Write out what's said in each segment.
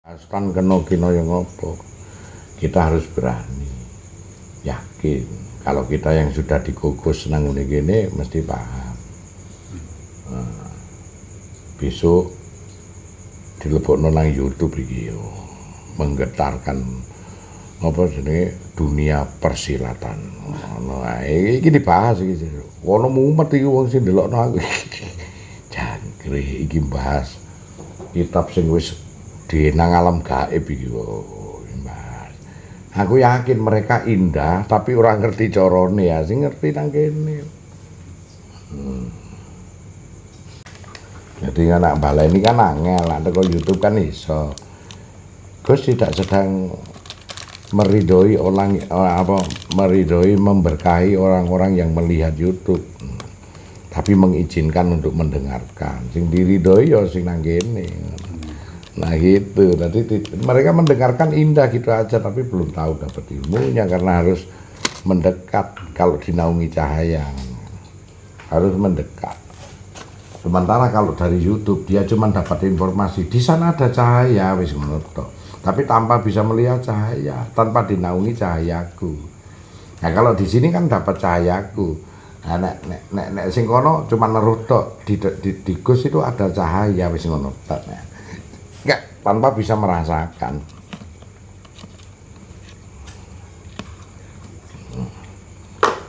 Astan kena kina yang ngopo. Kita harus berani, yakin. Kalau kita yang sudah dikukus nang ngene mesti paham. Besok dilebokno nang YouTube iki yo menggetarkan apa jenenge dunia persilatan. Ngono ae iki dibahas iki. Ono mumet iki wong sing ndelokno aku. Jangkrik iki bahas kitab sing wis di nang alam gaib iki Mas. Aku yakin mereka indah tapi orang ngerti carane ya, sing ngerti nang kene. Jadi anak balai ini kan angel, nak teko YouTube kan iso. Gus tidak sedang meridhoi orang meridhoi memberkahi orang-orang yang melihat YouTube. Tapi mengizinkan untuk mendengarkan. Sing diridhoi ya sing nang kene. Nah gitu, nanti mereka mendengarkan indah gitu aja tapi belum tahu dapat ilmunya karena harus mendekat kalau dinaungi cahaya harus mendekat. Sementara kalau dari YouTube dia cuma dapat informasi di sana ada cahaya wis ngono tok. Tapi tanpa bisa melihat cahaya, tanpa dinaungi cahayaku. Nah kalau di sini kan dapat cahayaku. Nah, nek sing kono cuma neruh tok di Gus itu ada cahaya wis ngono tok. Enggak, tanpa bisa merasakan.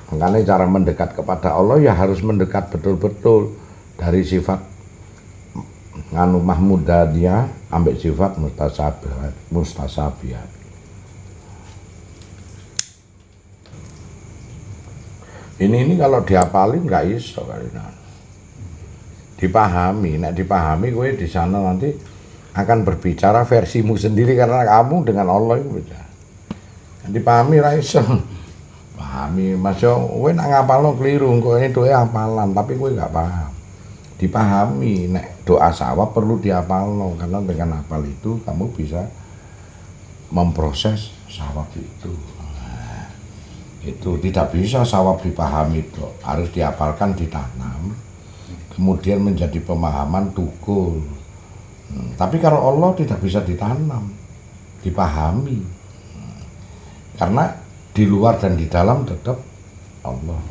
Makanya cara mendekat kepada Allah ya harus mendekat betul-betul dari sifat nganu mahmudah dia ambil sifat mustasabihat. Ini kalau dihafalin nggak iso kali dipahami, nek dipahami gue di sana nanti akan berbicara versimu sendiri karena kamu dengan Allah itu beda. Dipahami ra iso. Pahami, Mas yo kowe nak ngapalno keliru, kok ini doa hafalan tapi kowe enggak paham. Dipahami, nek doa sawab perlu dihafalno karena dengan hafal itu kamu bisa memproses sawab itu. Nah, itu tidak bisa sawab dipahami itu, harus dihafalkan, ditanam. Kemudian menjadi pemahaman tukul. Tapi kalau Allah tidak bisa ditanam, dipahami, karena di luar dan di dalam tetap Allah.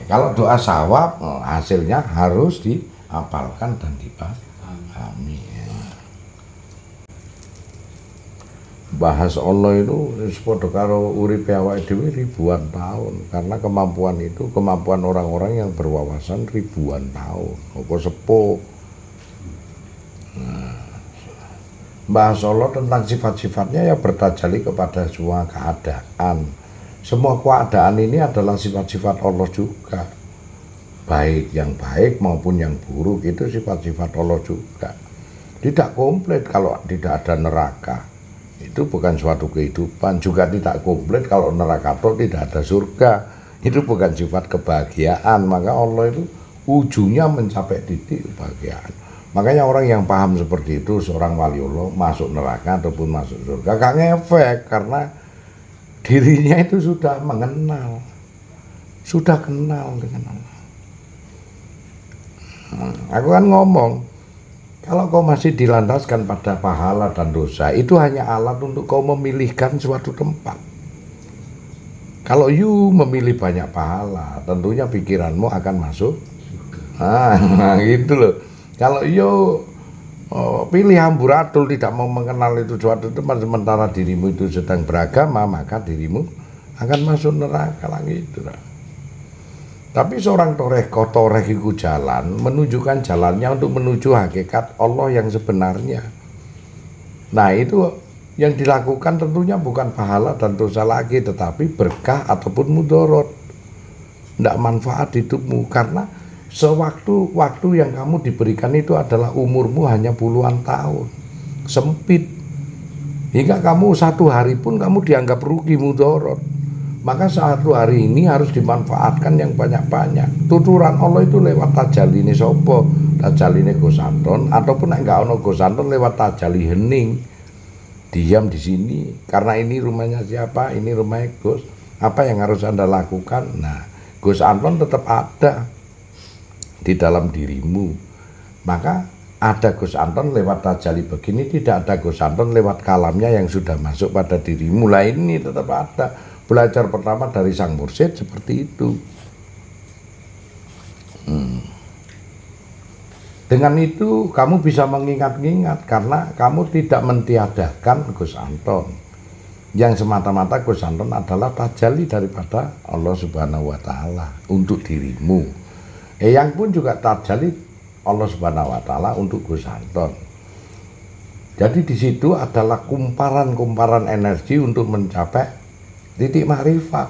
Kalau doa sawab hasilnya harus dihafalkan dan dipahami. Bahas Allah itu sepodo karo uripe awake dhewe ribuan tahun karena kemampuan itu kemampuan orang-orang yang berwawasan ribuan tahun. Apa sepuh. Bahas Allah tentang sifat-sifatnya ya bertajalli kepada semua keadaan. Semua keadaan ini adalah sifat-sifat Allah juga. Baik yang baik maupun yang buruk itu sifat-sifat Allah juga. Tidak komplit kalau tidak ada neraka. Itu bukan suatu kehidupan. Juga tidak komplit kalau neraka itu tidak ada surga. Itu bukan sifat kebahagiaan. Maka Allah itu ujungnya mencapai titik kebahagiaan. Makanya orang yang paham seperti itu, seorang waliullah masuk neraka ataupun masuk surga gak ngefek karena dirinya itu sudah mengenal, sudah kenal dengan Allah. Aku kan ngomong, kalau kau masih dilandaskan pada pahala dan dosa, itu hanya alat untuk kau memilihkan suatu tempat. Kalau you memilih banyak pahala, tentunya pikiranmu akan masuk. Nah, gitu loh. Kalau yo pilih amburadul tidak mau mengenal itu suatu tempat sementara dirimu itu sedang beragama maka dirimu akan masuk neraka lagi itu. Tapi seorang toreh itu jalan menunjukkan jalannya untuk menuju hakikat Allah yang sebenarnya. Nah itu yang dilakukan tentunya bukan pahala dan dosa lagi tetapi berkah ataupun mudorot. Tidak manfaat hidupmu karena sewaktu-waktu yang kamu diberikan itu adalah umurmu hanya puluhan tahun. Sempit. Hingga kamu satu hari pun kamu dianggap rugi mudorot. Maka satu hari ini harus dimanfaatkan yang banyak-banyak. Tuturan Allah itu lewat tajaline sopo, tajaline Gus Anton ataupun enggak ono Gus Anton lewat tajali hening. Diam di sini karena ini rumahnya siapa? Ini rumahnya Gus. Apa yang harus Anda lakukan? Nah, Gus Anton tetap ada di dalam dirimu. Maka ada Gus Anton lewat tajalli begini, tidak ada Gus Anton lewat kalamnya yang sudah masuk pada dirimu. Lah ini tetap ada. Belajar pertama dari Sang Mursyid seperti itu. Dengan itu kamu bisa mengingat-ingat karena kamu tidak mentiadakan Gus Anton. Yang semata-mata Gus Anton adalah tajalli daripada Allah Subhanahu wa Ta'ala untuk dirimu. Yang pun juga tajalli Allah Subhanahu wa Ta'ala untuk Gus Anton. Jadi di situ adalah kumparan-kumparan energi untuk mencapai titik makrifat.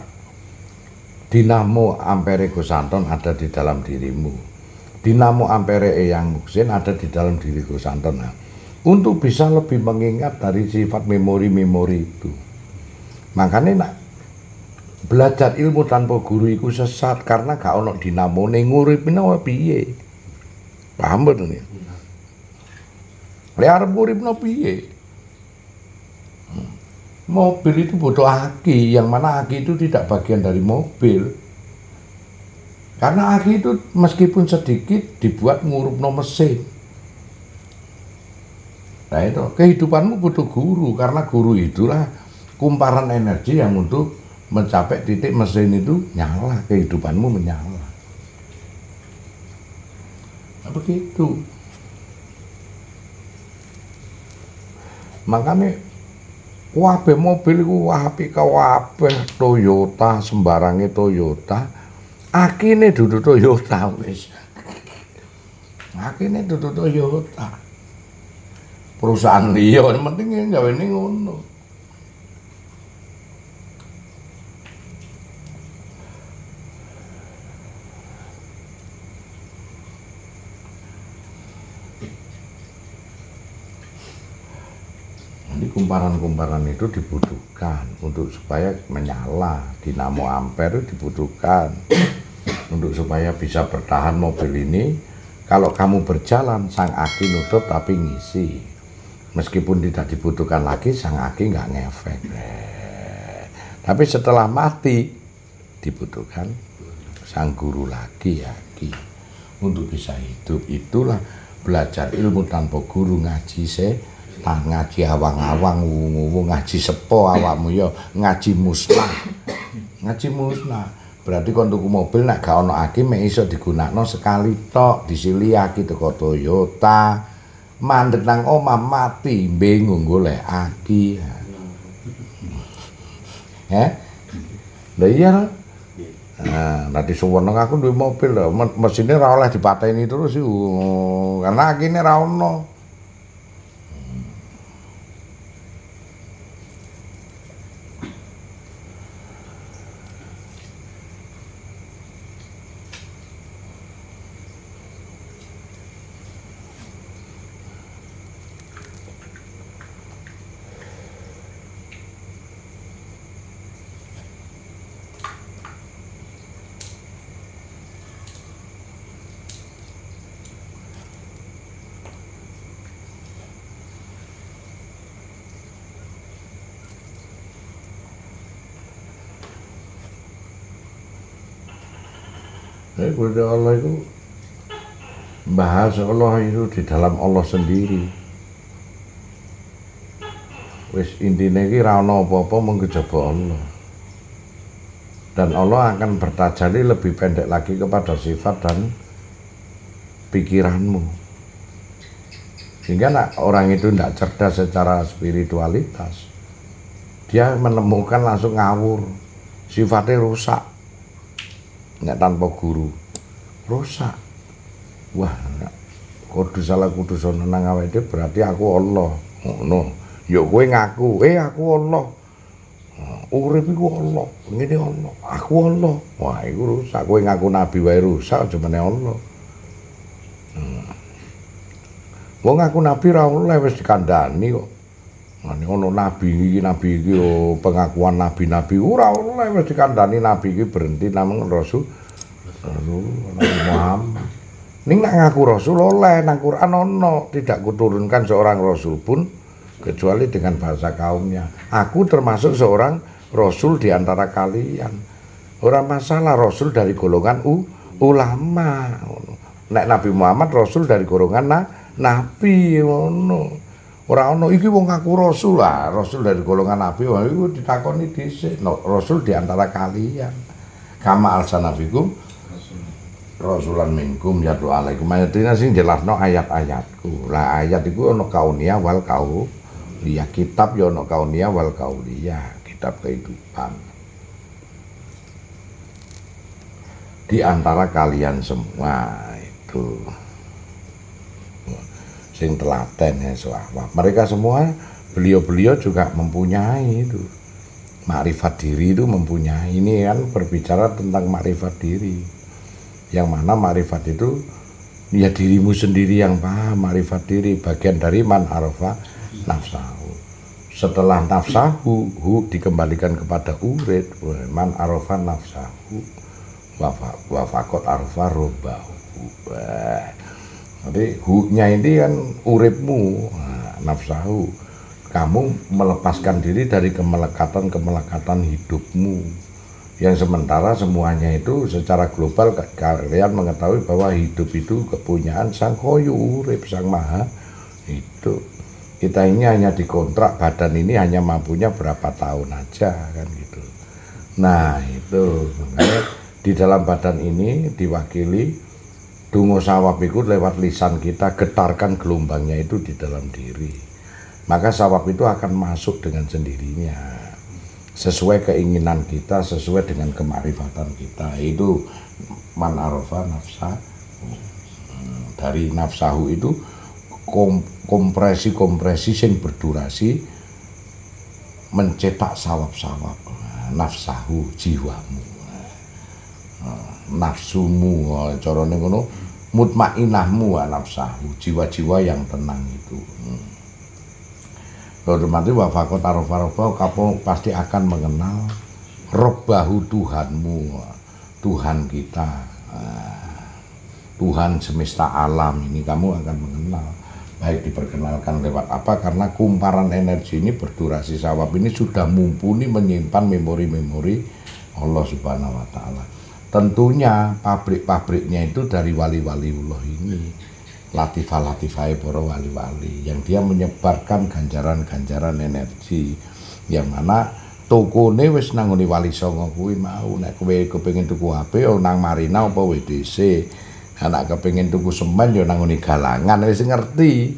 Dinamo ampere Gus Anton ada di dalam dirimu. Dinamo ampere Eyang Muksin ada di dalam diri Gus Anton. Nah, untuk bisa lebih mengingat dari sifat memori-memori itu. Makanya nak belajar ilmu tanpa guru itu sesat karena gak ono dinamone nguripine piye. Paham betul nih? Arep uripno piye? Mobil itu butuh aki, yang mana aki itu tidak bagian dari mobil. Karena aki itu meskipun sedikit dibuat ngurupno mesin. Nah itu, kehidupanmu butuh guru, karena guru itulah kumparan energi yang untuk mencapai titik mesin itu nyala, kehidupanmu menyala. Begitu. Makanya kabeh mobil iku apik kabeh Toyota, sembarange Toyota. Akine dudu Toyota wis. Akine dudu Toyota. Perusahaan liya penting gawene ngono. Kumparan-kumparan itu dibutuhkan untuk supaya menyala. Dinamo ampere dibutuhkan untuk supaya bisa bertahan mobil ini. Kalau kamu berjalan, sang aki nutup tapi ngisi. Meskipun tidak dibutuhkan lagi, sang aki nggak ngefek. Tapi setelah mati dibutuhkan sang guru lagi aki untuk bisa hidup. Itulah belajar ilmu tanpa guru, ngaji ngaji awang-awang, ngaji sepo awakmu ya, ngaji musnah. Ngaji musnah. Berarti kon tuku mobil nek gak ono aki mek iso digunakno sekali tok, disili aki teko Toyota. Mandek nang omah mati bingung golek aki. Lah iya. Nah, nanti suweneng aku duwe mobil lho, mesine ora oleh dipateni terus iku. Karena akine ra ono. Gusti Allah itu bahas Allah itu di dalam Allah sendiri. Wis intine iki ra ono apa-apa mung kejaba Allah. Dan Allah akan bertajalli lebih pendek lagi kepada sifat dan pikiranmu. Sehingga orang itu tidak cerdas secara spiritualitas. Dia menemukan langsung ngawur. Sifatnya rusak. Nggak tanpa guru. Rusak. Wah, kudu salah kudu sono nang awake berarti aku Allah. Ngono. Ya kowe ngaku, aku Allah. Urip iku Allah, ngene Allah. Aku Allah. Wah, iku rusak. Kowe ngaku nabi wae rusak aja meneh Allah. Wong ngaku nabi ra oleh wis dikandani kok. Ngene ono nabi iki pengakuan nabi-nabi ora oleh wis dikandani nabi iki berhenti namung Rasul Muhammad. Ning nak ngaku Rasul oleh nang Quran ono, tidak kuturunkan seorang Rasul pun kecuali dengan bahasa kaumnya. Aku termasuk seorang Rasul di antara kalian. Ora masalah Rasul dari golongan ulama. Nek Nabi Muhammad Rasul dari golongan nabi ngono. Ora ono iki wong ngaku rasul lah, rasul dari golongan nabi, wah iku ditakoni dhisik. No, rasul di antara kalian. Kama alsanafikum rasulan minkum yatlu alaikum ayatina sing jelasno ayat-ayatku. Lah ayat iku ono kauniyah wal kauliyah, kitab ya ono kauniyah wal kauliyah, kitab kehidupan. Di antara kalian semua itu sing telaten ya sahabat. Mereka semua beliau-beliau juga mempunyai itu makrifat diri, itu mempunyai. Ini kan berbicara tentang makrifat diri, yang mana makrifat itu ya dirimu sendiri yang paham. Makrifat diri bagian dari man arafa nafsahu. Setelah nafsahu dikembalikan kepada urid, man arafa nafsahu wa faqat arafa robbahu. Jadi hu-nya ini kan uripmu, nafsahu. Kamu melepaskan diri dari kemelekatan hidupmu. Yang sementara semuanya itu secara global kalian mengetahui bahwa hidup itu kepunyaan Sang Hoyu Urip, Sang Maha Hidup. Kita ini hanya dikontrak, badan ini hanya mampunya berapa tahun aja kan gitu. Nah itu makanya di dalam badan ini diwakili dungo sawab itu lewat lisan kita, getarkan gelombangnya itu di dalam diri. Maka sawab itu akan masuk dengan sendirinya. Sesuai keinginan kita, sesuai dengan kemarifatan kita. Itu man arafa nafsa. Dari nafsahu itu kompresi-kompresi yang berdurasi mencetak sawab-sawab. Nafsahu, jiwamu. Nafsumu, carane ngono, mutmainahmu nafsahu, jiwa-jiwa yang tenang itu. Otomatis wa faqat arafa kamu pasti akan mengenal robbahu, Tuhanmu, Tuhan kita, Tuhan semesta alam ini kamu akan mengenal. Baik diperkenalkan lewat apa, karena kumparan energi ini berdurasi sawab ini sudah mumpuni menyimpan memori-memori Allah Subhanahu wa Ta'ala. Tentunya pabrik-pabriknya itu dari wali-waliullah ini, latifah-latifah para wali-wali, yang dia menyebarkan ganjaran-ganjaran energi, yang mana tokone wis nangoni Wali Songo kuwi mau. Nek kowe kepengin tuku HP yo nang Marina apa WDC, anak kepengin tuku semen yo nangoni Galangan, wis ngerti.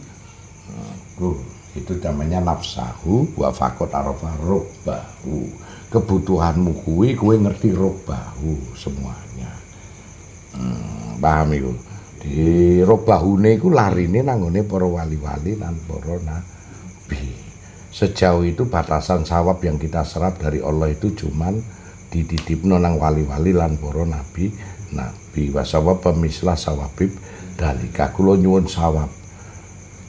Itu namanya nafsahu wa faqat arafa robbahu. Kebutuhanmu kuwi kowe ngerti robbahu semuanya. Paham iku? Di robbahune iku larine nanggone para wali-wali lan para nabi. Sejauh itu batasan sawab yang kita serap dari Allah itu cuman dititipno nang wali-wali lan para nabi. Wasawab pemislah sawabib dalika. Kula nyuwun sawab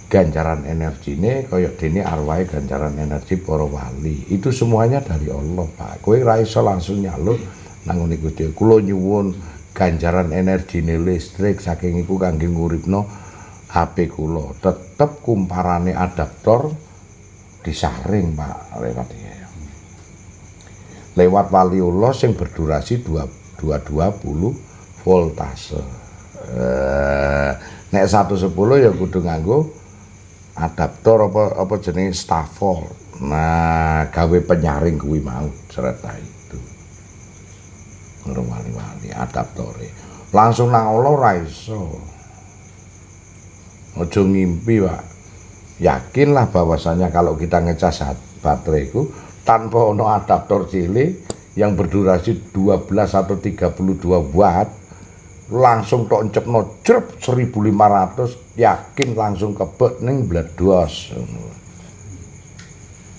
ganjaran energine kaya dene arwahe ganjaran energi para wali. Itu semuanya dari Allah, Pak. Kowe ra iso langsung nyaluk nang ngene Gusti. Kula nyuwun ganjaran energine listrik saking iku kangge nguripno HP kula. Tetep kumparane adaptor disaring, Pak, lewat waliullah sing berdurasi 220 voltase. Nek 110 ya kudu nganggo adaptor apa jenenge Stafford. Nah, gawe penyaring kuwi mau serta itu. Wali-wali adaptore. Langsung nang Allah ora iso. Aja ngimpi, Pak. Yakinlah bahwasanya kalau kita ngecas baterai itu tanpa ono adaptor cilik yang berdurasi 12 atau 32 watt, langsung tok encepno jrep 1500, yakin langsung kebek ning bledos.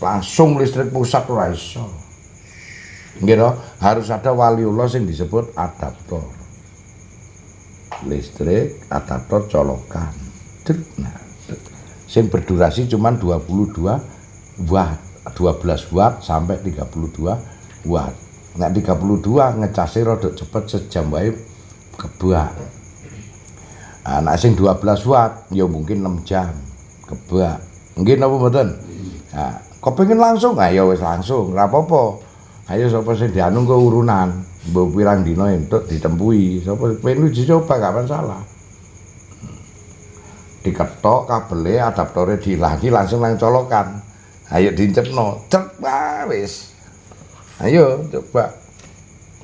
Langsung listrik pusat ora iso. Nggih to, harus ada waliullah sing disebut adaptor. Listrik adaptor colokan. Nah, sing berdurasi cuman 22 watt, 12 watt sampai 32 watt. Nek 32 ngecase rada cepet sejam wae kebak. Nek sing 12 watt ya mungkin 6 jam kebak. Nggih napa mboten? Nah, kepengin langsung ya wis langsung, ora apa-apa. Ayo sapa sing dianu kok urunan, mbok pirang dina entuk ditempui. Sapa pengen uji coba gak masalah. diketok kabele adaptore diilangi langsung nang colokan. Ayo dincepno, cek wis. Ayo coba.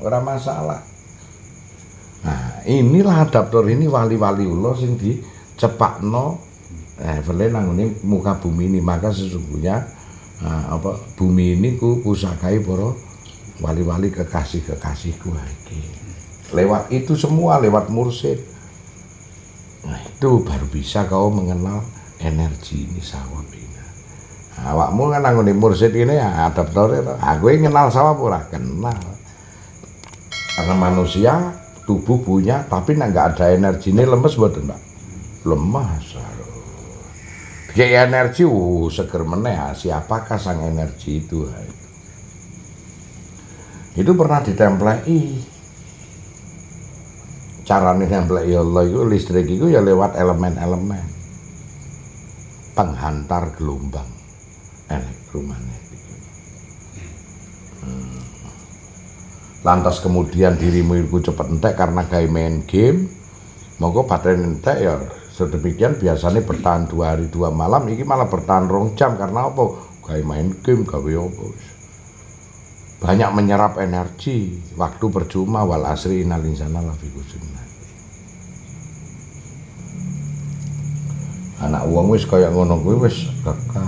Ora masalah. Nah, inilah adaptor ini wali-waliullah sing dicepakno vele nang muka bumi ini. Maka sesungguhnya bumi ini ku pusakai para wali-wali kekasih-kekasihku iki. Lewat itu semua, lewat mursyid. Nah, itu baru bisa kau mengenal energi ini sawab ini. Awakmu kan nang mursyid ini ya adaptore to. Aku kenal sawab ora kenal. Karena manusia tubuh punya tapi nek enggak ada energinya lemes mboten, Pak. Lemas. Kayak energi seger meneh. Siapakah sang energi itu? Itu pernah ditemplei. Carane nempleki Allah itu listrik itu ya lewat elemen-elemen penghantar gelombang elektromagnetik. Lantas kemudian dirimu itu cepet entek karena gawe main game, monggo baterai entek ya sedemikian biasanya bertahan 2 hari 2 malam, ini malah bertahan 2 jam karena apa? Gawe main game, gawe apa? Banyak menyerap energi, waktu percuma wal asri innal insana lafi khusr. Anak wong wis kaya ngono kuwi wis kekal.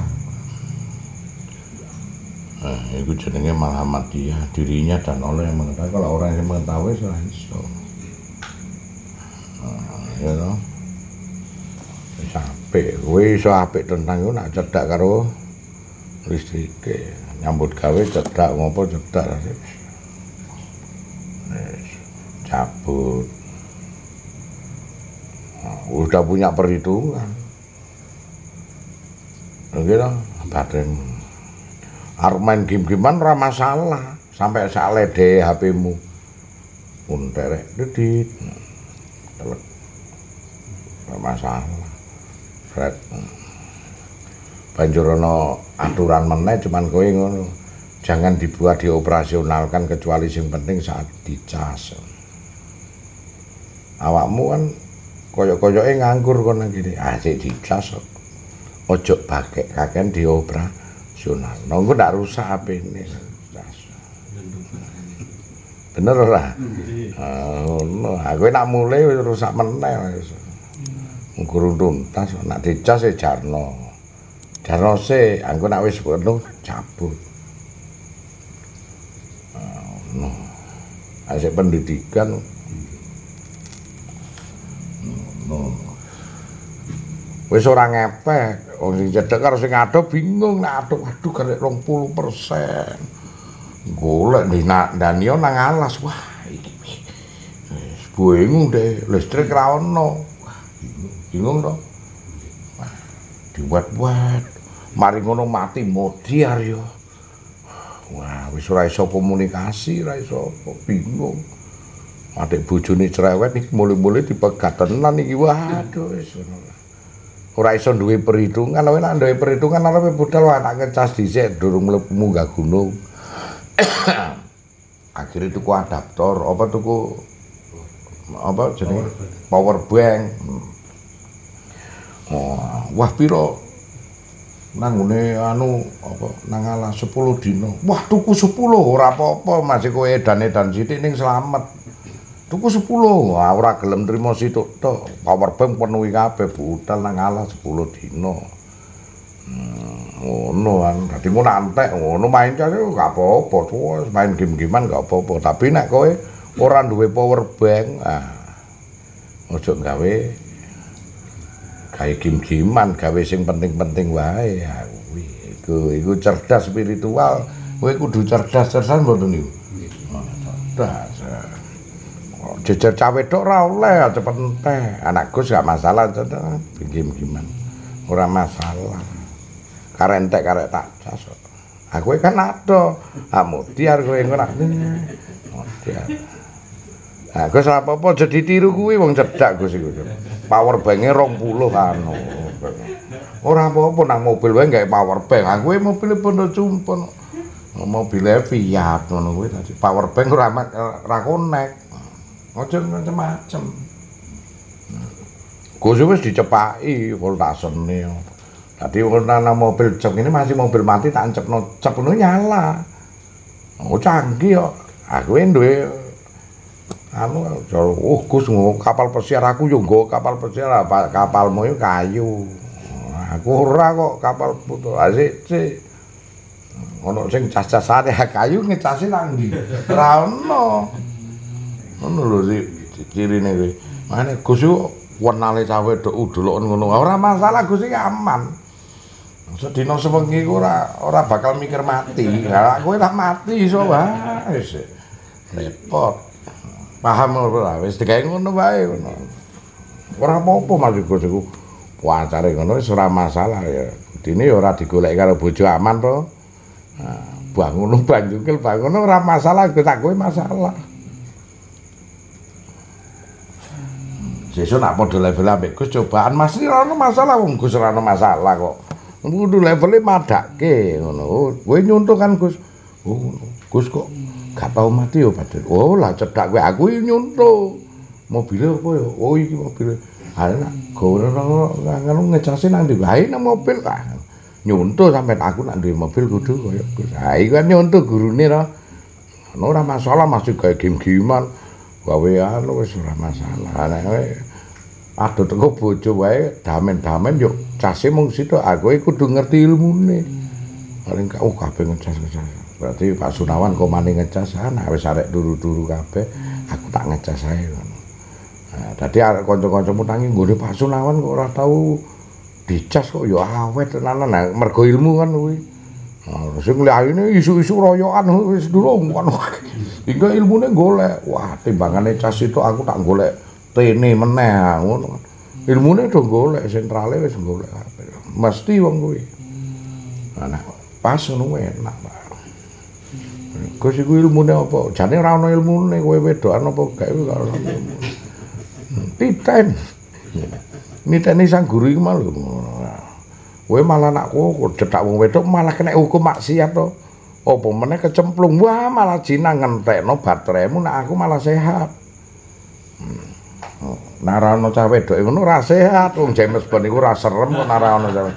Nah, itu jenenge Muhammadiyah, dirinya dan Allah yang mengetahui. Kalau orang yang mengetahui ora iso. Ya toh. Wis apik, kowe iso apik tentang iku nak cedak karo listrike. Nyambut gawe cedak ngopo cedak. Cabut. Udah punya perhitungan. Oke dong, baterai. Arep main game-gamean ora masalah, sampai sak lede HP-mu. Pun terek dedit. Telek. Ora masalah. Fred. Banjur ana aturan meneh cuman kowe ngono. Jangan dibuat dioperasionalkan kecuali sing penting saat dicas. Awakmu kan koyok-koyoke nganggur kono kene. Sik dicas. Ojo pakai kaken dioperasional. Nunggu ndak rusak HP-ne. Bener ora? Ngono. Aku nak mulai rusak meneh wis. Ngurung tuntas nak dicas e jarno. Jarno se, angko nak wis penuh cabut. Ngono. Asik pendidikan. Ngono. Wis ora ngepek, wong sing cedhek karo sing adoh bingung nek adoh waduh karek 20%. Golek ndani nang alas. Wah, iki wis bingung deh, listrik ra ono. Bingung to. Wah, dibuat-buat. Mari ngono mati modiar yo. Wah, wis ora iso komunikasi, ora iso bingung. Adik bojone cerewet iki mulai-mulai dipegat tenan iki. Waduh wis ngono. Ora iso duwe perhitungan, nek duwe perhitungan arepe budal anak ngecas dhisik durung mlebu munggah gunung. Akhirnya tuku adaptor, apa tuku apa jenenge power bank. Oh, wah piro nang ngene anu apa nang ala 10 dino. Wah tuku 10 ora apa-apa masih kowe edan-edan sithik ning slamet. Tuku 10, ora gelem trimo situk tok. Power bank penuhi kabeh budal nang alas 10 dino. Ngono kan. Dadi ngono antek, ngono main kare gak apa-apa, terus main game-gamean gak apa-apa. Tapi nek kowe ora duwe power bank, ojo gawe game-gamean, gawe sing penting-penting wae. Ya kuwi iku cerdas spiritual. Kowe kudu cerdas-cerdasan mboten niku. Cerdas. Jejer cawe tok ora oleh cepet entek. Anak Gus gak masalah game-gamean. Ora masalah. Karek entek karek tak cas. Aku kan ado. Mutiar kowe ngono. Mutiar. Gus apa-apa aja ditiru kuwi wong cedak Gus iku. Power bank-e 20 anu. Ora apa-apa nang mobil wae gawe power bank. Aku mobil Pondok Cumpon. Mobil Fiat ngono kuwi dadi power bank ora konek. Ojo macam-macam. Gus wis dicepaki voltasene. Dadi ana mobil cek ini masih mobil mati tak encepno cep ngono nyala. Oh canggih kok. Aku duwe anu Gus kapal pesiar aku yo nggo kapal pesiar kapalmu yo kayu. Aku ora kok kapal putu asik sih. Ono sing cas-casane kayu ngecase nang ndi? Ora ono. Ngono lho sih cirine kuwi. Mane Gus yo wenale cah wedok udulok ngono. Ora masalah Gus iki aman. Sedina sewengi ora bakal mikir mati. Lah kowe lah mati iso wae wis. Repot. Paham ora? Wis digawe ngono wae ngono. Ora apa-apa Mas Gus iku. Pancare ngono wis ora masalah ya. Dene ya ora digoleki karo bojo aman to. Nah, bangun banjungkel bangun ora masalah, tak kowe masalah. Sesuk nak padha level ambek Gus cobaan Mas ora ono masalah wong Gus ora ono masalah kok. Kudu levele madake ngono. Kowe nyuntuh kan Gus. Oh, Gus kok gak tau mati yo padahal. Oh, lah cedak kowe aku nyuntuh. Mobile apa ya? Oh, iki mobil. Ha nak ngono ngecase nang ndi wae nang mobil lah. Nyuntuh sampean aku nak duwe mobil kudu koyo Gus. Ha iki kan nyuntuh gurune to. Ora masalah masih gawe game-gamean. Gawe anu wis ora masalah. Nek aduh teko bojo wae damen-damen yo case mung sithik aku kudu ngerti ilmune. Paling kabeh ngecas-ngecas. Berarti Pak Sunawan kok mani ngecas nek wis arek turu-turu kabeh aku tak ngecas ae ngono. Nah, dadi arek kanca-kancamu tangi nggone Pak Sunawan kok ora tau dicas kok yo awet tenanan nah, mergo ilmu kan kuwi. Nah, sing liyane isu-isu royokan wis durung kan. Hingga ilmune golek. Wah, timbangane cas itu aku tak golek tene meneh ngono. Ilmune do golek sentrale wis golek kabeh. Mesti wong kuwi. Nah, pas ngono enak, Pak. Gus iku ilmune apa? Jane ora ana ilmune kowe wedokan apa gak iku karo ilmu. Titen. Niteni sang guru iku malu. Kowe malah anakku cedak wong wedok malah kena hukum maksiat to. Apa meneh kecemplung. Wah, malah jinang ngentekno bateraimu nek aku malah sehat. Narano cah wedok ngono ora sehat. Wong James Bond iku ora serem kok narano cah.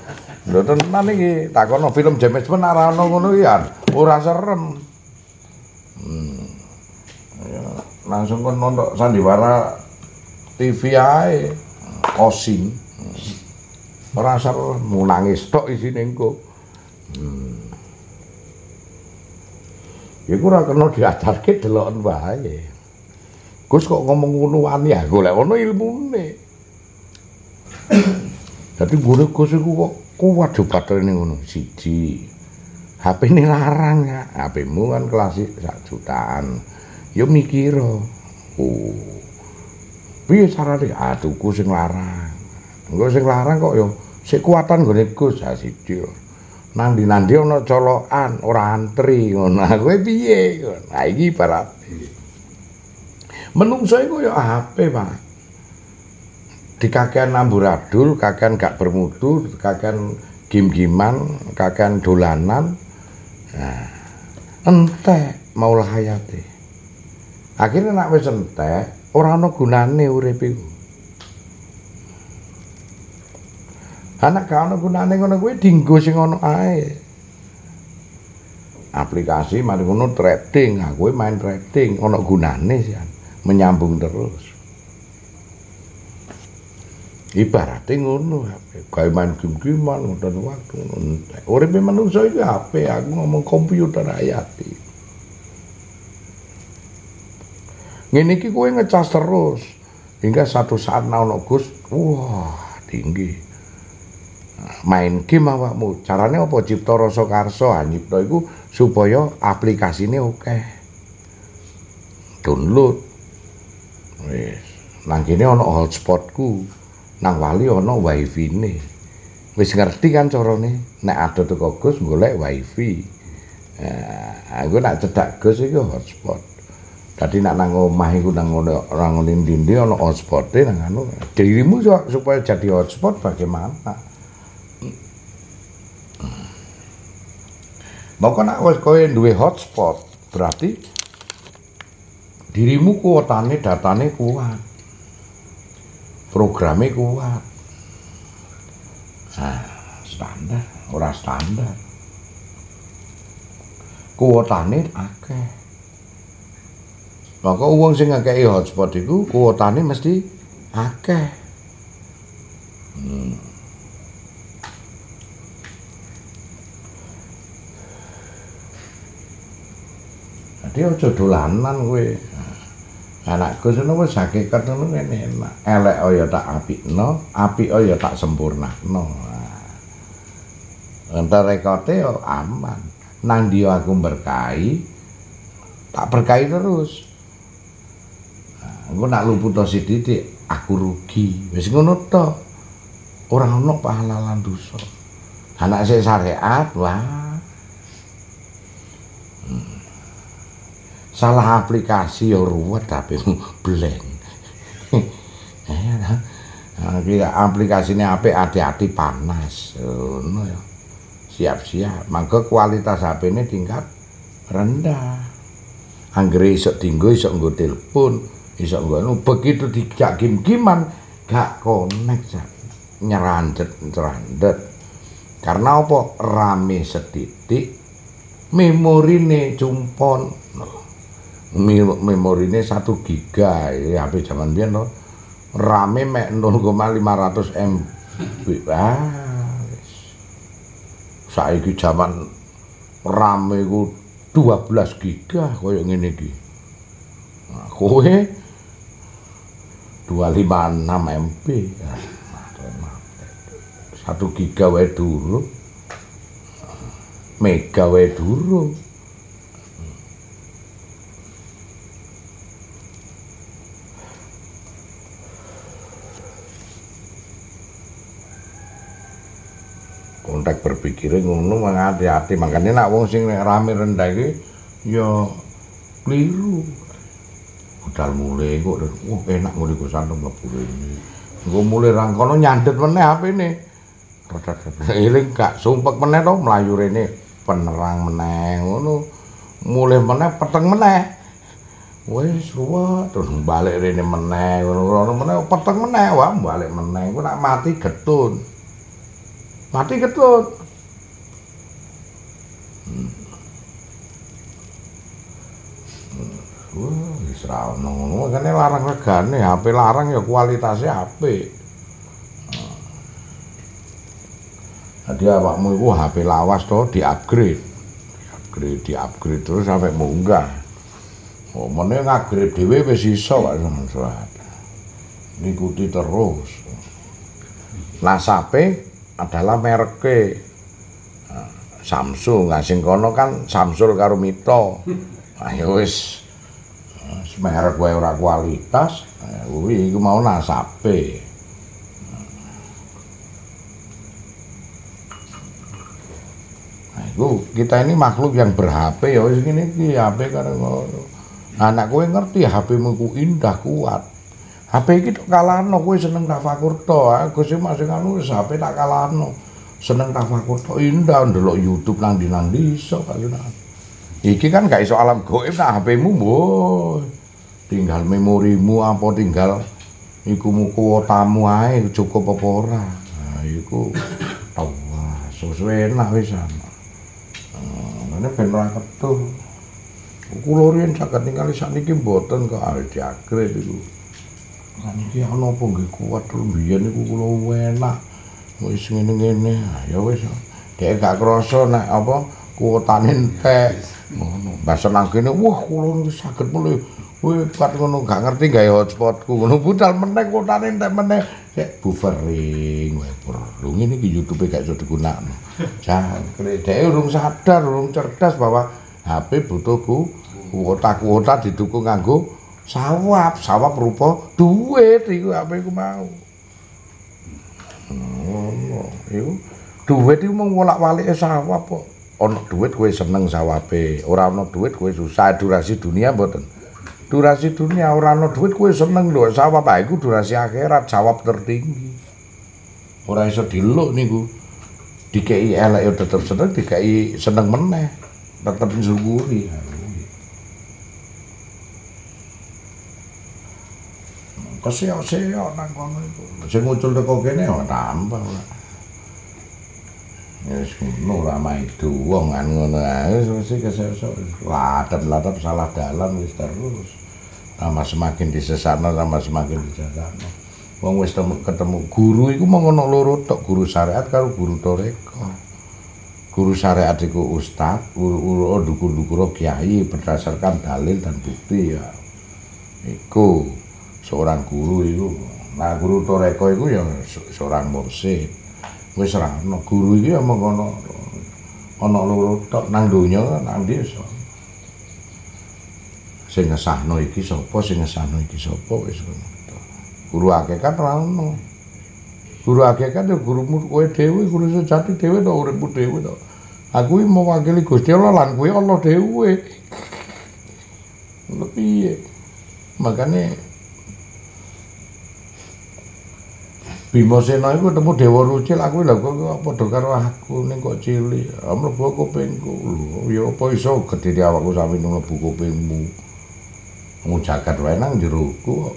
Lho tenan iki takono film James Bond narano ngono iki ora serem. Ya, langsung kon nonton sandiwara TV ae. Osin. Ora serem nangis tok isine engko. Iku ora kena diajarke deloken wae. Gus kok ngomong ngono wani ya golek ono ilmune. Dadi guru Gus iku kok kuat jo baterene ngono. Siji. HP ini larang ya. HP-mu kan klasik 1 jutaan. Yo mikir. Oh. Piye carane? Tuku sing larang. Engko sing larang kok yo sik kuatan gone Gus ha siji. Nandi-nandi ana colokan, ora antri ngono. Kowe piye? Nah iki ibarat menungso iku ya HP, Pak. Dikakean amburadul, kakean gak bermutu, kakean game-giman, kakean dolanan. Nah, entek maulah hayate. Akhirnya nek wis entek, ora ana gunane urip iku. Anak gak ana gunane ngono kuwi dienggo sing ana ae. Aplikasi mari ngono trading, aku main trading ana gunane sih. Menyambung terus. Ibaratnya ngono, gawe main game-gamean ngoten waktu entek. Uripe manungsa iki HP, aku ngomong komputer ayati. Ngene iki kowe ngecas terus hingga satu saat ana Gus, wah, tinggi. Main game awakmu, carane apa cipta rasa karsa, nyipta iku supaya aplikasine akeh. Download. Wis, nang kene ana hotspotku. Nang wali ana wifi-ne. Wis ngerti kan carane? Nek ado teko Gus golek wifi. Aku nak cedak Gus iki hotspot. Dadi nak nang omah iku nang ngono ndi ana hotspote nang anu. Dirimu supaya jadi hotspot bagaimana? Maka nak wis kowe duwe hotspot, berarti dirimu kuotane datane kuat. Programnya kuat. Nah, standar, ora standar. Kuotane akeh. Maka wong sing ngekeki hotspot iku kuotane mesti akeh. Jadi aja dolanan kowe. Anakku sono wis hakikat ngono ngene enak. Elek ya tak apikno, apik ya tak sempurnakno. Entar rekote yo aman. Nang dia aku berkahi, tak berkahi terus. Engko nak luput sithik aku rugi. Wis ngono to. Ora ono pahala lan dosa. Anak sing syariat, wah. Salah aplikasi ya ruwet tapi blank. Aplikasinya apik hati-hati panas. Ngono ya. Siap-siap. Maka kualitas HP ini tingkat rendah. Anggere iso dinggo iso nggo telepon, iso nggo begitu dijak game-giman gak connect nyerandet. Karena apa? Rame setitik memorine cumpon. Memorine 1 giga ya HP zaman biyen to. Rame mek 0,500 MB. Saiki zaman rame ku 12 giga koyo ngene iki. Nah, kowe 256 MB. 1 giga wae durung. Mega wae durung. Kontak berpikirnya ngono hati-hati, makanya nak wong sing rame rendah iki ya keliru. Budal mulai kok enak ngono iku santen mlebu rene. Engko mulai rangkono nyandet meneh HP-ne. Eling gak sumpek meneh to mlayu rene penerang meneh ngono. Mulai meneh peteng meneh. Wis ruwet terus balik rene meneh ngono meneh peteng meneh wah balik meneh. Engko nak mati getun. Mati ketut. Wah, wis ra ono ngono, makane larang regane, HP larang ya kualitasnya apik. Jadi awakmu iku HP lawas to di-upgrade. Di-upgrade terus sampai munggah. Oh, meneh ngupgrade dhewe wis iso kok sampeyan. Ngikuti terus. Nasape adalah mereknya Samsung, sing kono kan Samsul karo Mito. Ayo wis merek wae ora kualitas, kuwi iku mau nasape. Nah, iku kita ini makhluk yang ber-HP ya wis ngene iki, HP karo ngono. Anak kowe ngerti HP-mu ku indah kuat. HP iki tok kalahno kowe seneng tafakur to, Gus masing anu wis HP tak kalahno. Seneng tafakur to indah ndelok YouTube nang ndi iso Pak Yunan. Iki kan gak iso alam gaib nak HP-mu mboh. Tinggal memorimu apa tinggal iku kuotamu ae cukup apa ora. Nah iku wah sesuai enak wis ana. Ngene ben ora ketul. Kula riyen saged ningali sakniki mboten kok awet diagre iku. Kan iki ana apa nggih kuat mbiyen niku kula enak. Wis ngene-ngene. Ya wis. Dek gak krasa nek apa kuotane entek. Ngono. Bahasa nang kene wah kula niku saged mulih. Kowe kuat ngono gak ngerti gawe hotspotku ngono budal meneh kuotane entek meneh. Sek buffering wae perlu. Ngene iki YouTube gak iso digunakno. Jangkrik dek urung sadar, urung cerdas bahwa HP butuh kuota didukung nganggo sawap rupa duit iku HP iku mau. Iku duit iku mung wolak-walike sawap kok. Ana duit kowe seneng sawape, ora ana duit kowe susah. Durasi dunia mboten. Durasi dunia ora ana duit kowe seneng lho sawap iku durasi akhirat, sawap tertinggi. Ora iso diluk niku. Dikei elek ya tetep seneng, dikei seneng meneh. Tetep syukuri. Keseo-seo nang kono iku. Sing muncul teko kene ora tambah ora. Ya wis ngono ora maido wong kan ngono ae wis keseo-seo. Ladap-ladap salah dalan wis terus. Tambah semakin disesatno tambah semakin dijagakno. Wong wis ketemu guru iku mung ana loro tok, guru syariat karo guru toreko. Guru syariat iku ustaz, guru dukur-dukur kiai berdasarkan dalil dan bukti ya. Iku seorang guru itu. Nah guru toreko itu ya seorang mursyid. Wis ora ana guru iki ya mung ana loro tok nang donya nang desa. Sing ngesahno iki sapa, sing ngesahno iki sapa wis ngono. Guru hakikat ora ono. Guru hakikat ya gurumu kowe dhewe, guru sejati dhewe to uripmu dhewe to. Aku iki mewakili Gusti Allah lan kowe Allah dhewe. Ngono piye? Makane Bimasena iku ketemu Dewa Rucil aku lha kok padha karo aku ning kok cilik. Mlebu kupingku lho, ya apa iso gedhe awakku sampe mlebu kupingmu. Wong jagat wae nang jeroku kok.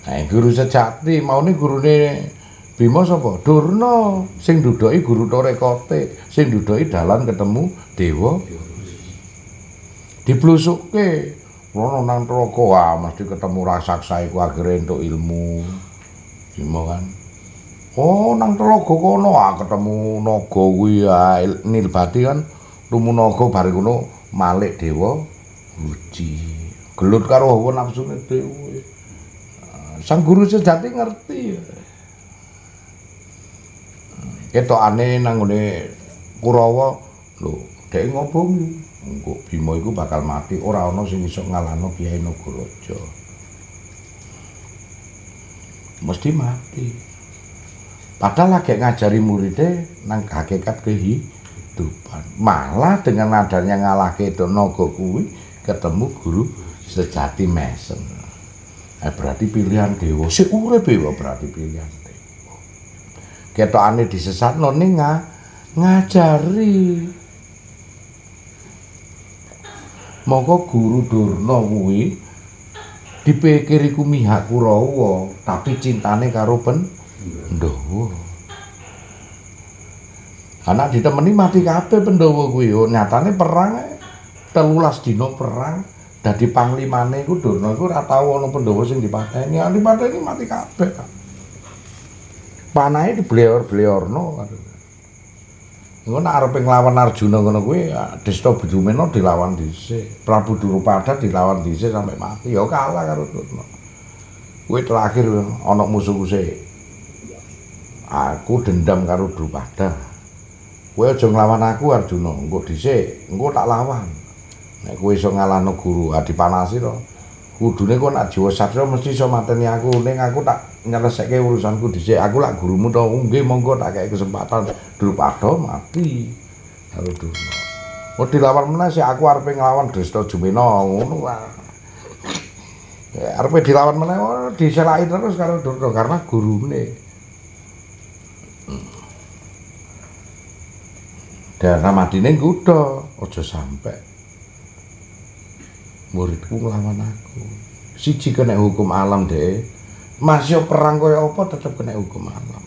Guru sejati maune gurune Bima sapa? Durna sing dudoki guru Torekote, sing dudoki dalan ketemu Dewa. Diblusukke rono nang neraka mesti ketemu raksasa iku akhire entuk ilmu. Bima kan. Oh nang telaga kono ketemu naga kuwi Nilbati kan rumu naga bar kono malik Dewa Uji. Gelut karo hawa nafsune dhewe. Sang guru sejati ngerti. Ketokane nang ngene Kurawa lho, dhek ngobong engko Bima iku bakal mati, ora ana sing iso ngalahno Kyai Nagaraja. Mesti mati. Padahal lagi ngajari muridnya nang hakikat kehidupan. Malah dengan adanya ngalahke itu naga kuwi ketemu guru sejati mesem. Berarti pilihan Dewa. Si urip berarti pilihan Dewa. Ketokane disesatno ning ngajari. Monggo guru Durna kuwi dipikir iku mihak Kurawa, tapi cintane karo Pandhawa. Anak ditemeni mati kabeh Pandhawa kuwi. Nyatane perang 13 dina perang. Dadi panglimane iku Durna iku ora tau ana Pandhawa sing dipateni. Dipateni mati kabeh. Panahe dibleor-bleorno. Engko nek arepe nglawan Arjuna ngono kuwi Desta Bidumena dilawan dhisik. Prabu Drupada dilawan dhisik sampai mati. Ya kalah karo Durna. Kuwi terakhir ana musuhku sik. Aku dendam karo Drupada. Kowe aja nglawan aku Arjuna. Engko dhisik, engko tak lawan. Nek kowe iso ngalahno guru, dipanasi to. Kudune kok nek Jiwa Satya mesti iso mateni aku, ning aku tak nyelesekke urusanku dhisik. Aku lak gurumu to, nggih monggo tak kei kesempatan. Drupada mati karo Durna. Kok dilawan meneh sik aku arepe nglawan Desta Jumena ngono wae. Arepe dilawan meneh diselaki terus karo Durna karena gurune. Dan ramadine ngudha, aja sampe muridku nglawan aku. Siji kena hukum alam deh. Masih perang kaya apa tetep kena hukum alam.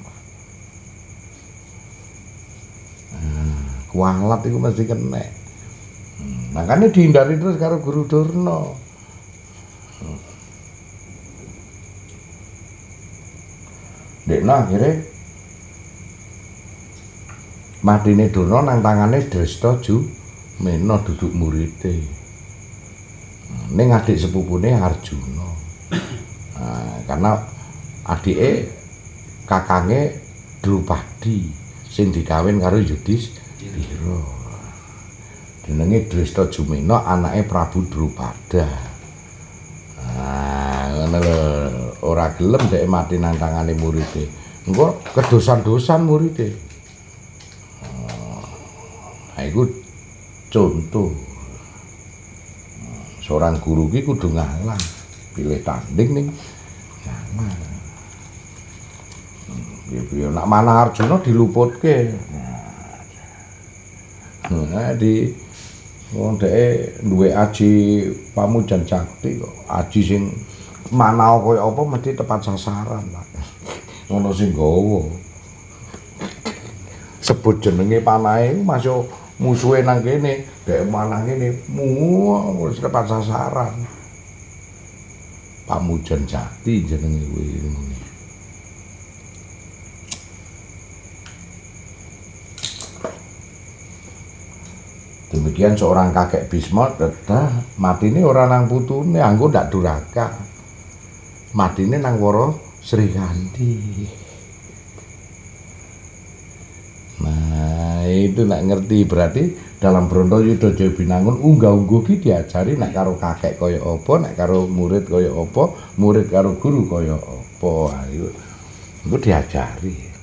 Kualat itu mesti kena. Makanya dihindari terus karo Guru Durna. Dekna akhirnya matine Durna nang tangane Desta Jumena duduk muridé. Ning adik sepupune Arjuna. Karena adike kakange Drupadi sing dikawin karo Yudhistira. Jenenge Desta Jumena anake Prabu Drupada. Ngono lho, ora gelem dhek mati nang tangane muridé. Engko kedosan-dosan muridé. Iku contoh. Seorang guru ki kudu ngalah, pilih tanding ning ngalah. Piye nak mana Arjuna diluputke. Di wong dhek duwe aji pamujan cakti kok, aji sing manao koyo apa mesti tepat sasaran, Pak. Ngono sing gawa. Sebut jenenge panahe masuk musuhe nang kene, dek manang ngene, wis tepat sasaran. Pamujan Jati jenenge kuwi. Demikian seorang kakek Bisma tetah matine ora nang putune, anggo ndak duraka. Matine nang Wara Srikandi. Nah, itu nak ngerti berarti dalam Brontoyuda Jaya Binangun unggah-ungguh ki diajari nek karo kakek kaya apa, nek karo murid kaya apa, murid karo guru kaya apa. Ayo. Itu diajari.